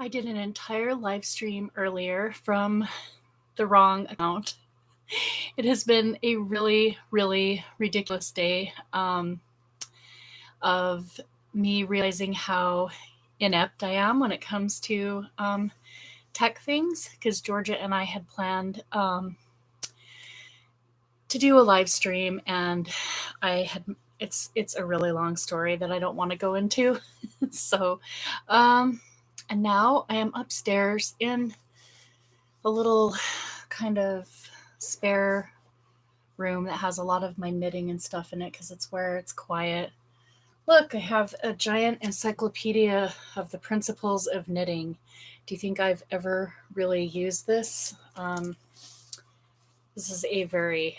I did an entire live stream earlier from the wrong account. It has been a really, really ridiculous day of me realizing how inept I am when it comes to tech things, because Georgia and I had planned to do a live stream, and it's a really long story that I don't want to go into. So and now I am upstairs in a little kind of spare room that has a lot of my knitting and stuff in it because it's where it's quiet. Look, I have a giant encyclopedia of the principles of knitting. Do you think I've ever really used this? This is a very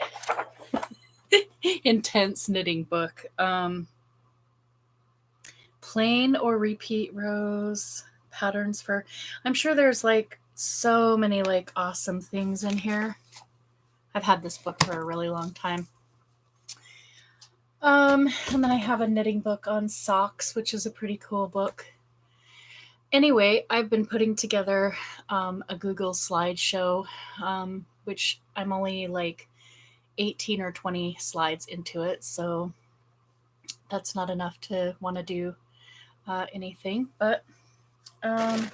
intense knitting book. Plain or repeat rows, patterns for... I'm sure there's like so many like awesome things in here. I've had this book for a really long time. And then I have a knitting book on socks, which is a pretty cool book. Anyway, I've been putting together a Google slideshow, which I'm only like 18 or 20 slides into it, so that's not enough to want to do anything, but I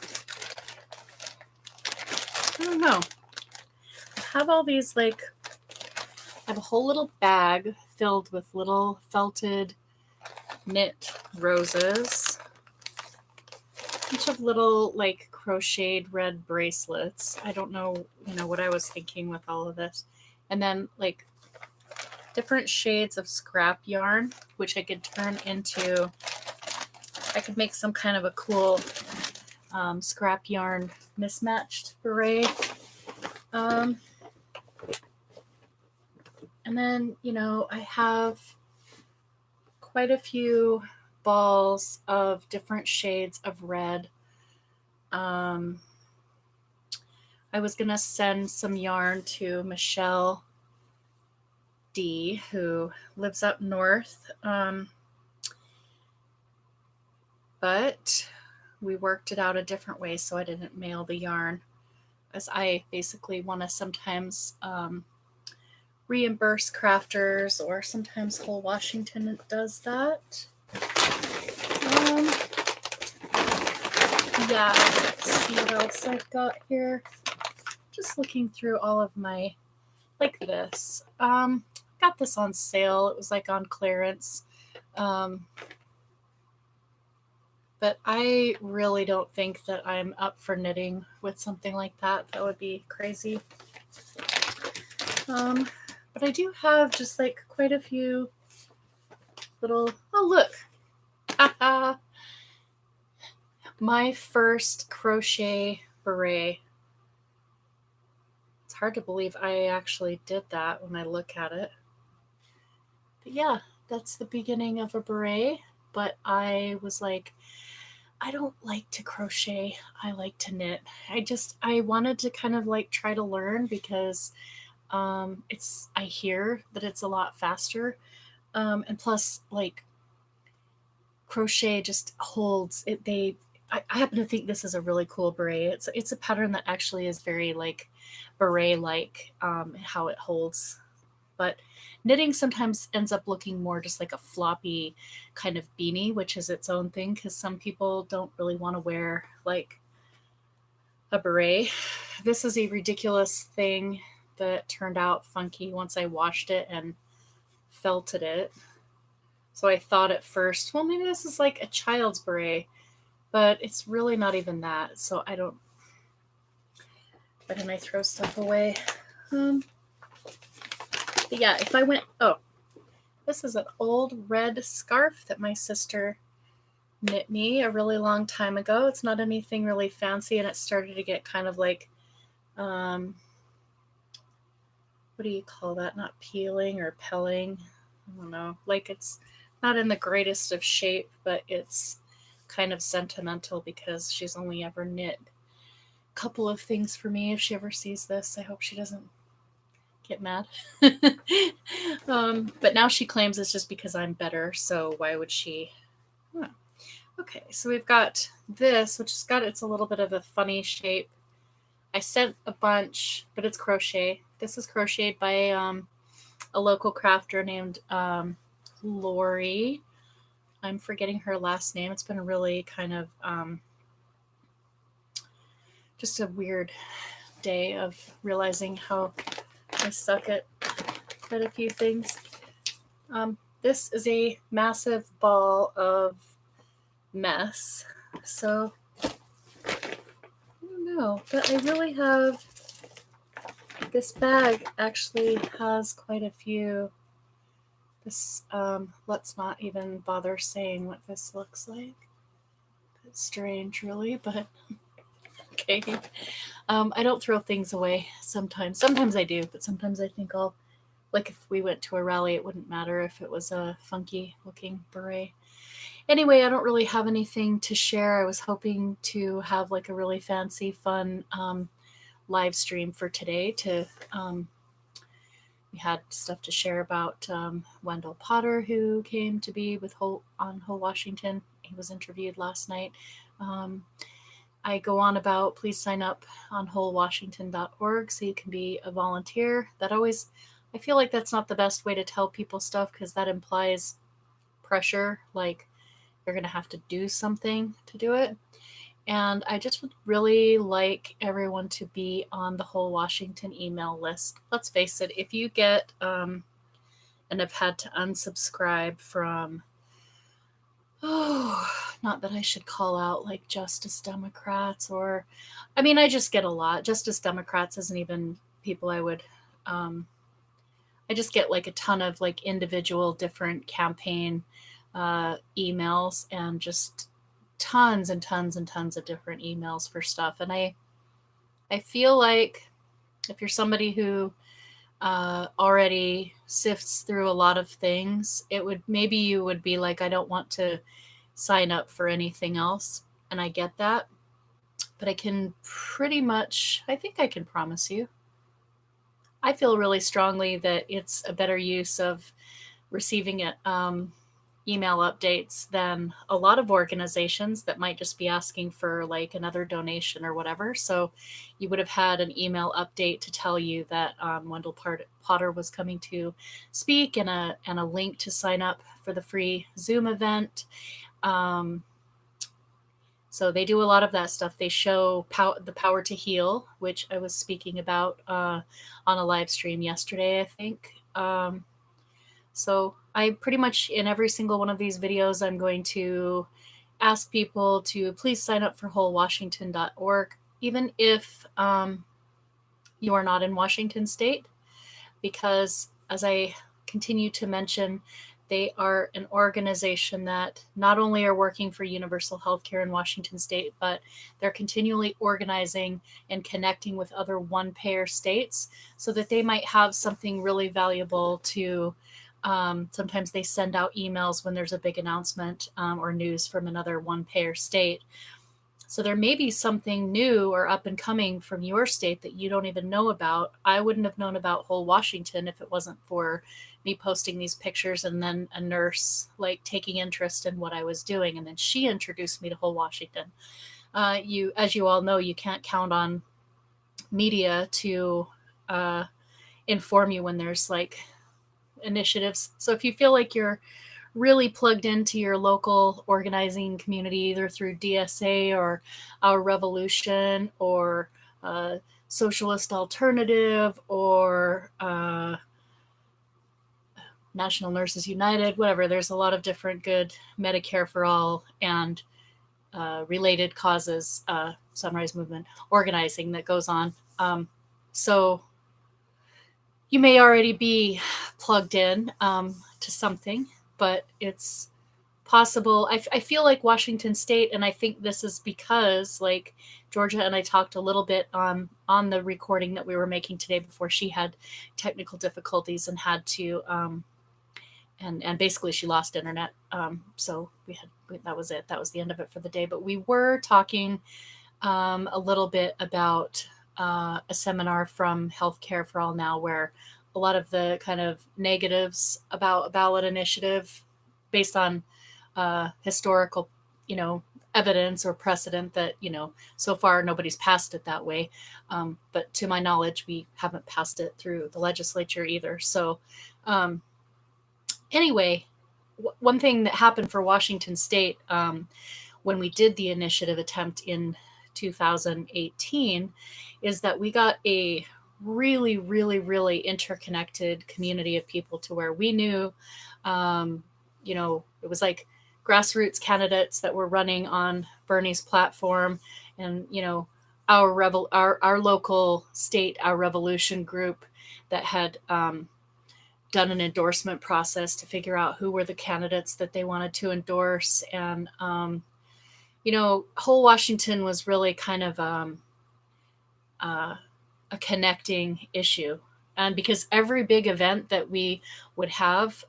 don't know. I have all these I have a whole little bag filled with little felted knit roses, a bunch of little crocheted red bracelets. I don't know, what I was thinking with all of this. And then different shades of scrap yarn, which I could turn into, I could make some kind of a cool scrap yarn mismatched beret. And then, I have quite a few balls of different shades of red. I was going to send some yarn to Michelle D, who lives up north. But we worked it out a different way, so I didn't mail the yarn, as I basically want to sometimes reimburse crafters, or sometimes Whole Washington does that. Yeah, let's see what else I've got here. Just looking through all of my, like this. Got this on sale. It was on clearance. But I really don't think that I'm up for knitting with something like that. That would be crazy. But I do have just quite a few little... Oh, look. My first crochet beret. It's hard to believe I actually did that when I look at it. But yeah, that's the beginning of a beret. But I was like, I don't like to crochet. I like to knit. I wanted to kind of try to learn because I hear that it's a lot faster. And plus crochet just holds it. I happen to think this is a really cool beret. It's a pattern that actually is very beret-like, how it holds. But knitting sometimes ends up looking more just like a floppy kind of beanie, which is its own thing, because some people don't really want to wear a beret. This is a ridiculous thing that turned out funky once I washed it and felted it. So I thought at first, well, maybe this is a child's beret, but it's really not even that. So I don't... Why didn't I throw stuff away? But yeah, if I went... Oh, this is an old red scarf that my sister knit me a really long time ago. It's not anything really fancy, and it started to get kind of what do you call that? Not peeling or pelling. I don't know. It's not in the greatest of shape, but it's kind of sentimental because she's only ever knit a couple of things for me. If she ever sees this, I hope she doesn't get mad. But now she claims it's just because I'm better, so why would she? Okay, so we've got this, which has got, it's a little bit of a funny shape. I sent a bunch, but it's crochet. This is crocheted by a local crafter named Lori. I'm forgetting her last name. It's been a really kind of just a weird day of realizing how I suck at quite a few things. This is a massive ball of mess. So I don't know, but I really have, this bag actually has quite a few. This, let's not even bother saying what this looks like. It's strange, really, but okay. I don't throw things away sometimes. Sometimes I do, but sometimes I think I'll, like if we went to a rally, it wouldn't matter if it was a funky looking beret. Anyway, I don't really have anything to share. I was hoping to have like a really fancy, fun live stream for today. We had stuff to share about Wendell Potter, who came to be with on Whole Washington. He was interviewed last night. I go on about, please sign up on wholewashington.org so you can be a volunteer. That always, I feel like that's not the best way to tell people stuff, because that implies pressure, like you're going to have to do something to do it. And I just would really like everyone to be on the Whole Washington email list. Let's face it, if you get, and have had to unsubscribe from, not that I should call out like Justice Democrats, or, I mean, I just get a lot. Justice Democrats isn't even people I would, I just get like a ton of like individual different campaign emails, and just tons and tons and tons of different emails for stuff. And I feel like if you're somebody who already sifts through a lot of things, it would, maybe you would be like, I don't want to sign up for anything else. And I get that, but I can pretty much, I think I can promise you, I feel really strongly that it's a better use of receiving it, email updates than a lot of organizations that might just be asking for like another donation or whatever. So you would have had an email update to tell you that Wendell Potter was coming to speak, and a link to sign up for the free Zoom event. So they do a lot of that stuff. They show the power to heal, which I was speaking about on a live stream yesterday, I think. So I pretty much, in every single one of these videos, I'm going to ask people to please sign up for wholewashington.org, even if you are not in Washington State, because as I continue to mention, they are an organization that not only are working for universal healthcare in Washington State, but they're continually organizing and connecting with other one-payer states so that they might have something really valuable to, sometimes they send out emails when there's a big announcement or news from another one-payer state. So there may be something new or up and coming from your state that you don't even know about. I wouldn't have known about Whole Washington if it wasn't for me posting these pictures, and then a nurse like taking interest in what I was doing. And then she introduced me to Whole Washington. As you all know, you can't count on media to inform you when there's like initiatives. So if you feel like you're really plugged into your local organizing community, either through DSA or Our Revolution or Socialist Alternative or National Nurses United, whatever, there's a lot of different good Medicare for All and related causes, Sunrise Movement organizing that goes on. So you may already be plugged in to something, but it's possible. I feel like Washington State, and I think this is because like Georgia and I talked a little bit on the recording that we were making today before she had technical difficulties and had to, and basically she lost internet. So that was it. That was the end of it for the day. But we were talking a little bit about a seminar from Healthcare for All Now, where a lot of the kind of negatives about a ballot initiative based on historical evidence or precedent that, so far nobody's passed it that way. But to my knowledge, we haven't passed it through the legislature either. So anyway, one thing that happened for Washington State when we did the initiative attempt in 2018 is that we got a really, really, really interconnected community of people to where we knew, it was like grassroots candidates that were running on Bernie's platform, and our local state, our revolution group that had done an endorsement process to figure out who were the candidates that they wanted to endorse. And whole Washington was really kind of a connecting issue. And because every big event that we would have,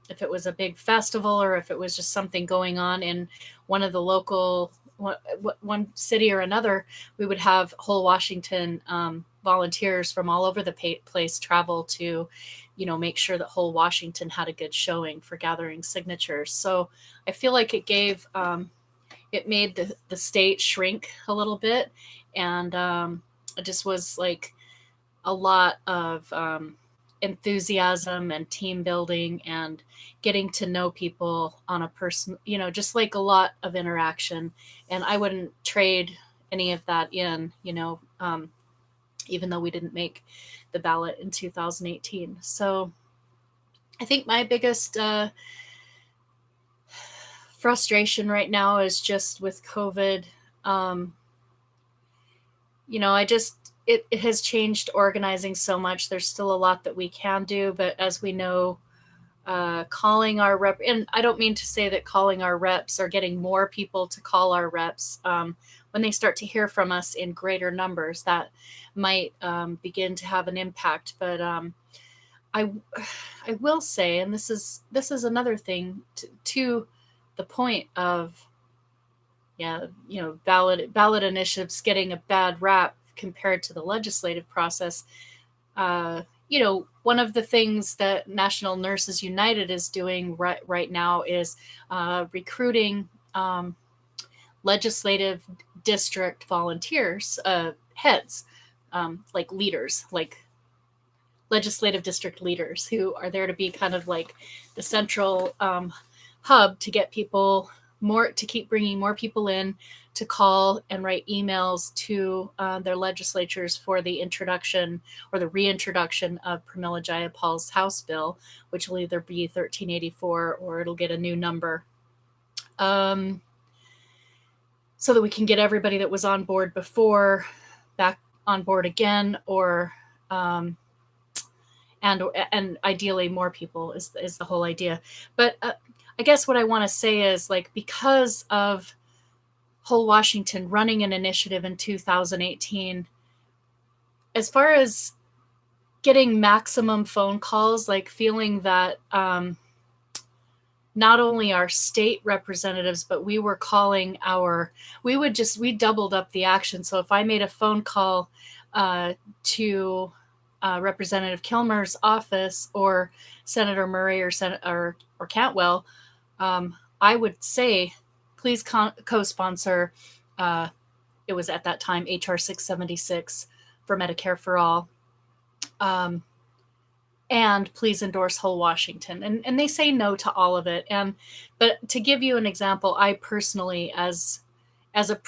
if it was a big festival or if it was just something going on in one of the local, one city or another, we would have whole Washington volunteers from all over the place travel to, make sure that whole Washington had a good showing for gathering signatures. So I feel like it gave, it made the state shrink a little bit. And it just was like a lot of enthusiasm and team building and getting to know people on a person, just like a lot of interaction. And I wouldn't trade any of that in, even though we didn't make the ballot in 2018. So I think my biggest frustration right now is just with COVID. It has changed organizing so much. There's still a lot that we can do, but as we know, calling our rep, and I don't mean to say that calling our reps or getting more people to call our reps, when they start to hear from us in greater numbers, that might begin to have an impact. But I will say, and this is another thing to the point of, ballot initiatives getting a bad rap compared to the legislative process. One of the things that National Nurses United is doing right now is recruiting legislative district volunteers, heads, like leaders, like legislative district leaders who are there to be kind of like the central hub to get people to keep bringing more people in to call and write emails to their legislatures for the introduction or the reintroduction of Pramila Jayapal's House bill, which will either be 1384 or it'll get a new number. So that we can get everybody that was on board before back on board again, or and ideally more people is the whole idea. But I guess what I want to say is, like, because of whole Washington running an initiative in 2018, as far as getting maximum phone calls, like feeling that not only our state representatives, but we were calling we doubled up the action. So if I made a phone call to Representative Kilmer's office or Senator Murray or Cantwell, I would say, please co-sponsor, it was at that time HR 676 for Medicare for All, and please endorse whole Washington. And they say no to all of it. But to give you an example, I personally, as a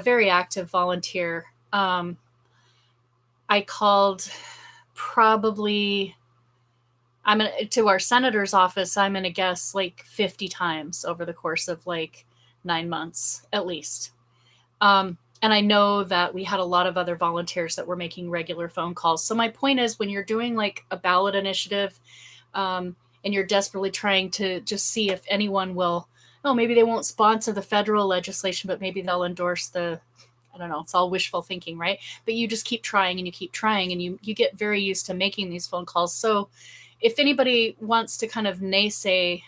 very active volunteer, I called probably, to our senator's office, I'm going to guess like 50 times over the course of like 9 months at least. And I know that we had a lot of other volunteers that were making regular phone calls. So my point is, when you're doing like a ballot initiative, and you're desperately trying to just see if anyone will, maybe they won't sponsor the federal legislation, but maybe they'll endorse I don't know, it's all wishful thinking, right? But you just keep trying and you keep trying, and you get very used to making these phone calls. So if anybody wants to kind of naysay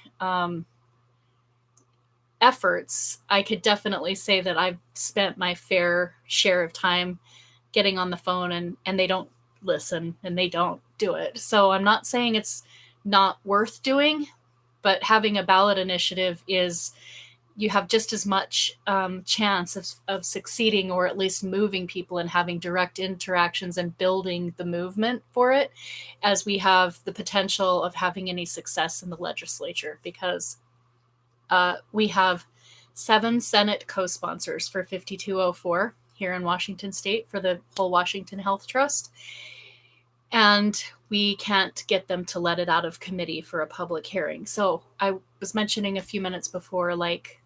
efforts, I could definitely say that I've spent my fair share of time getting on the phone, and they don't listen and they don't do it. So I'm not saying it's not worth doing, but having a ballot initiative is, you have just as much chance of succeeding, or at least moving people and having direct interactions and building the movement for it, as we have the potential of having any success in the legislature, because we have 7 Senate co-sponsors for 5204 here in Washington State for the whole Washington Health Trust. And we can't get them to let it out of committee for a public hearing. So I was mentioning a few minutes before, like,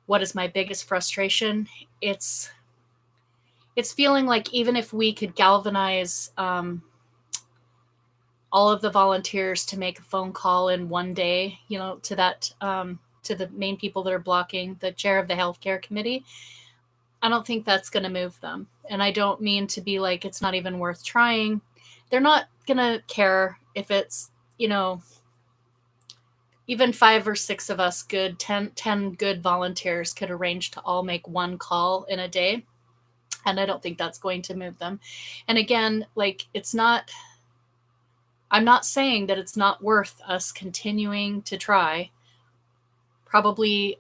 what is my biggest frustration? It's feeling like even if we could galvanize all of the volunteers to make a phone call in one day, to that to the main people that are blocking, the chair of the healthcare committee, I don't think that's going to move them. And I don't mean to be like it's not even worth trying. They're not going to care if it's, even 5 or 6 of us, 10 good volunteers could arrange to all make one call in a day. And I don't think that's going to move them. And again, like, I'm not saying that it's not worth us continuing to try. Probably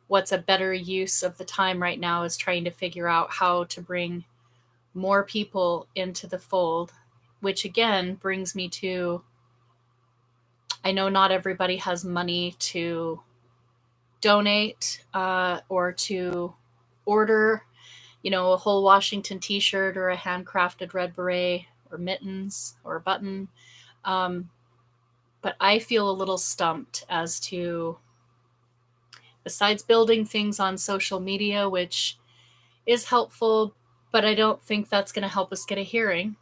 what's a better use of the time right now is trying to figure out how to bring more people into the fold, which again brings me to, I know not everybody has money to donate or to order, a whole Washington t-shirt or a handcrafted red beret or mittens or a button. But I feel a little stumped as to, besides building things on social media, which is helpful, but I don't think that's going to help us get a hearing.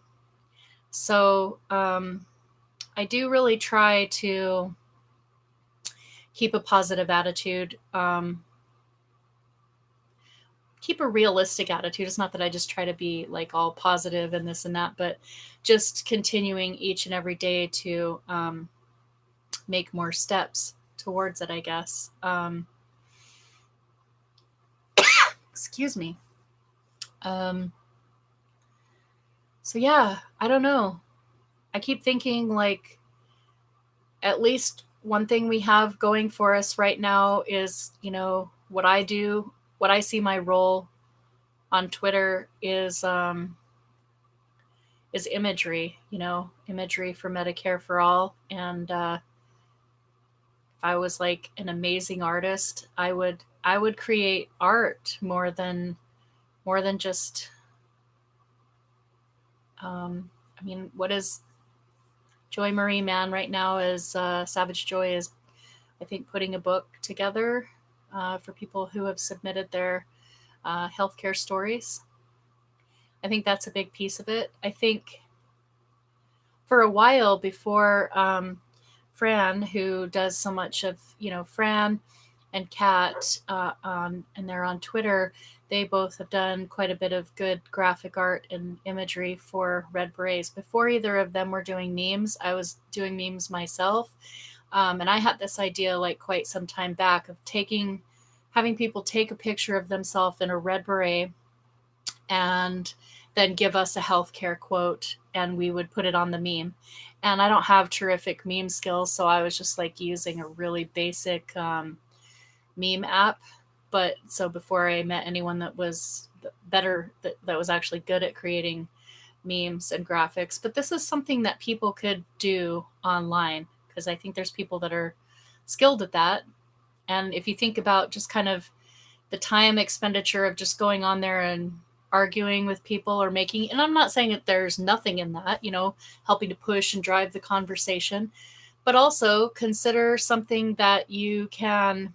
So I do really try to keep a positive attitude, keep a realistic attitude. It's not that I just try to be like all positive and this and that, but just continuing each and every day to make more steps towards it, I guess. Excuse me. So yeah, I don't know. I keep thinking, like, at least one thing we have going for us right now is, what I do, what I see my role on Twitter is imagery, imagery for Medicare for All. And if I was like an amazing artist, I would create art more than just what is Joy Marie Mann right now is Savage Joy is, I think, putting a book together for people who have submitted their healthcare stories. I think that's a big piece of it. I think for a while before Fran, who does so much of, Fran and Kat, and they're on Twitter, they both have done quite a bit of good graphic art and imagery for Red Berets. Before either of them were doing memes, I was doing memes myself. And I had this idea like quite some time back of having people take a picture of themselves in a red beret and then give us a healthcare quote, and we would put it on the meme. And I don't have terrific meme skills, so I was just like using a really basic meme app. But so before I met anyone that was better, that was actually good at creating memes and graphics. But this is something that people could do online, because I think there's people that are skilled at that. And if you think about just kind of the time expenditure of just going on there and arguing with people or making, and I'm not saying that there's nothing in that, helping to push and drive the conversation, but also consider something that you can.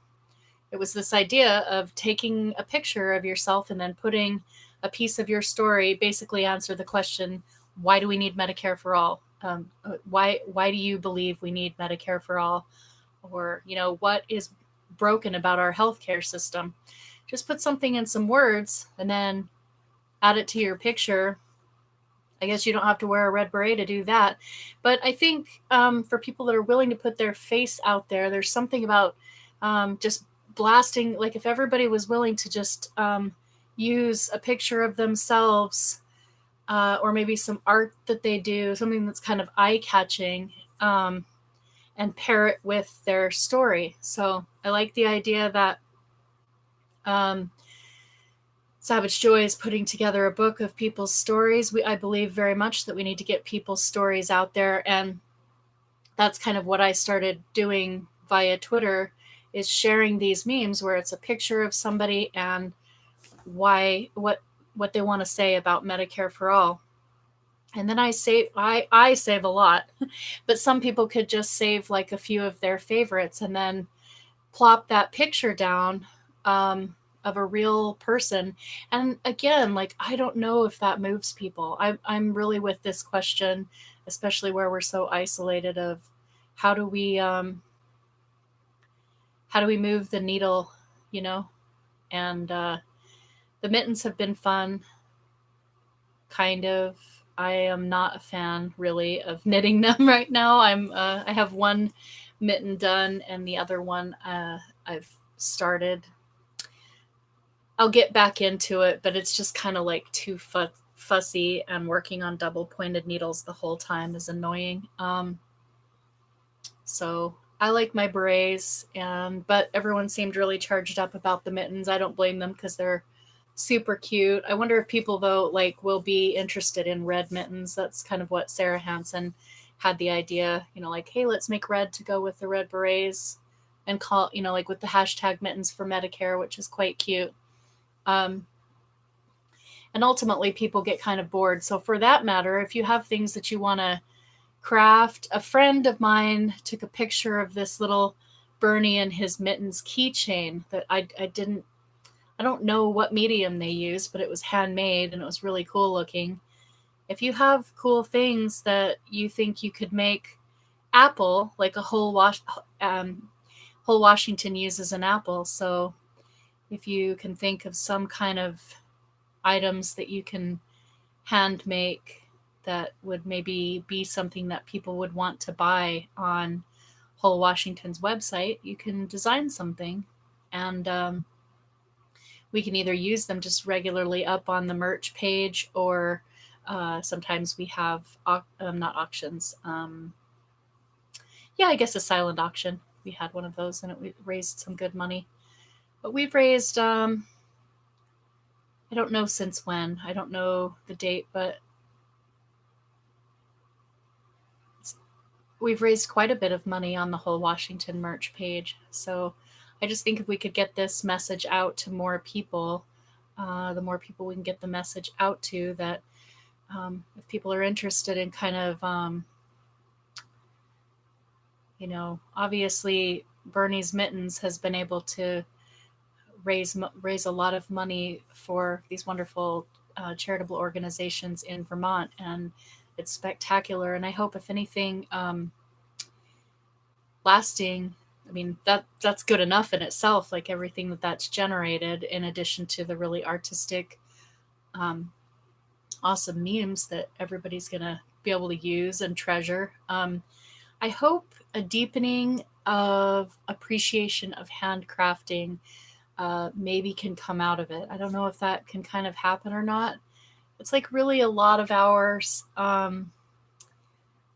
It was this idea of taking a picture of yourself and then putting a piece of your story, basically answer the question, why do we need Medicare for all? Why do you believe we need Medicare for all? Or, what is broken about our healthcare system? Just put something in some words and then add it to your picture. I guess you don't have to wear a red beret to do that. But I think for people that are willing to put their face out there, there's something about just blasting, like if everybody was willing to just use a picture of themselves or maybe some art that they do, something that's kind of eye-catching, and pair it with their story. So I like the idea that Savage Joy is putting together a book of people's stories. I believe very much that we need to get people's stories out there, and that's kind of what I started doing via Twitter, is sharing these memes where it's a picture of somebody and what they want to say about Medicare for all. And then I save a lot, but some people could just save like a few of their favorites and then plop that picture down of a real person. And again, like, I don't know if that moves people. I'm really with this question, especially where we're so isolated, of how do we move the needle, you know? And the mittens have been fun, kind of. I am not a fan really of knitting them right now. I have one mitten done, and the other one I've started. I'll get back into it, but it's just kind of like too fussy, and working on double pointed needles the whole time is annoying. So I like my berets, but everyone seemed really charged up about the mittens. I don't blame them because they're super cute. I wonder if people, though, like, will be interested in red mittens. That's kind of what Sarah Hansen had the idea, like, hey, let's make red to go with the red berets, and call, like, with the hashtag mittens for Medicare, which is quite cute. And ultimately people get kind of bored. So for that matter, if you have things that you want to craft, a friend of mine took a picture of this little Bernie and his mittens keychain that I don't know what medium they used, but it was handmade and it was really cool looking. If you have cool things that you think you could make apple, like a whole Washington uses an apple. So if you can think of some kind of items that you can hand make that would maybe be something that people would want to buy on Whole Washington's website, you can design something, and we can either use them just regularly up on the merch page, or sometimes we have not auctions. Yeah, I guess a silent auction. We had one of those, and it raised some good money. But we've raised, I don't know since when. I don't know the date, but we've raised quite a bit of money on the Whole Washington merch page. So I just think if we could get this message out to more people, the more people we can get the message out to, that if people are interested in kind of, obviously Bernie's Mittens has been able to raise a lot of money for these wonderful charitable organizations in Vermont, and it's spectacular. And I hope, if anything, lasting, I mean, that's good enough in itself, like everything that's generated, in addition to the really artistic, awesome memes that everybody's gonna be able to use and treasure. I hope a deepening of appreciation of handcrafting maybe can come out of it. I don't know if that can kind of happen or not. It's like really a lot of hours, but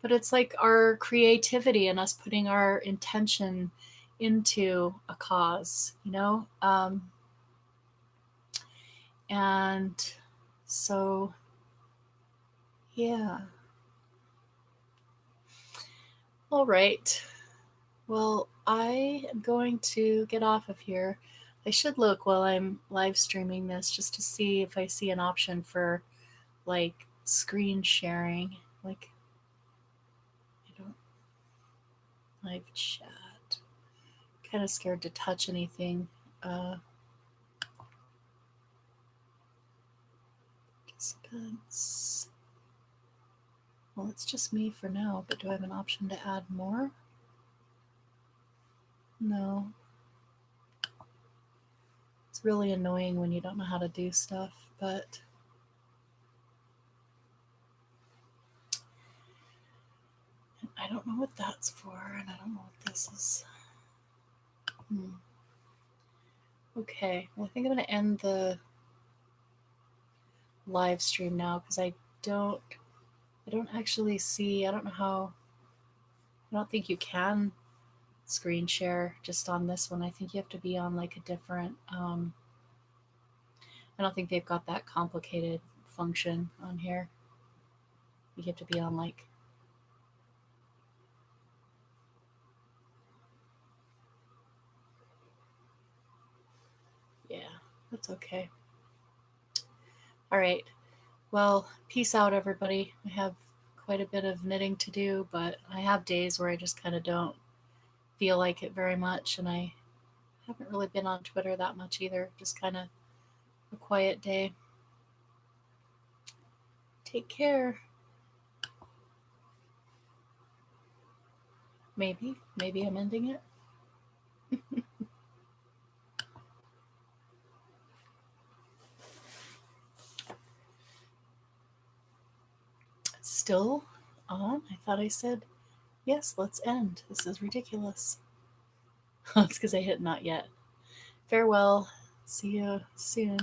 it's like our creativity and us putting our intention into a cause, and so, yeah. All right. Well, I am going to get off of here. I should look while I'm live streaming this just to see if I see an option for like screen sharing. Like, I don't, live chat. Kind of scared to touch anything. Participants. Well, it's just me for now, but do I have an option to add more? No. It's really annoying when you don't know how to do stuff, but I don't know what that's for, and I don't know what this is. Okay, well, I think I'm going to end the live stream now, because I don't actually see, I don't know how I don't think you can screen share just on this one. I think you have to be on like a different, I don't think they've got that complicated function on here. You have to be on like, yeah, that's okay. All right. Well, peace out, everybody. I have quite a bit of knitting to do, but I have days where I just kind of don't feel like it very much, and I haven't really been on Twitter that much either. Just kind of a quiet day. Take care. Maybe I'm ending it. It's still on. I thought I said, yes, let's end. This is ridiculous. That's because I hit not yet. Farewell. See you soon.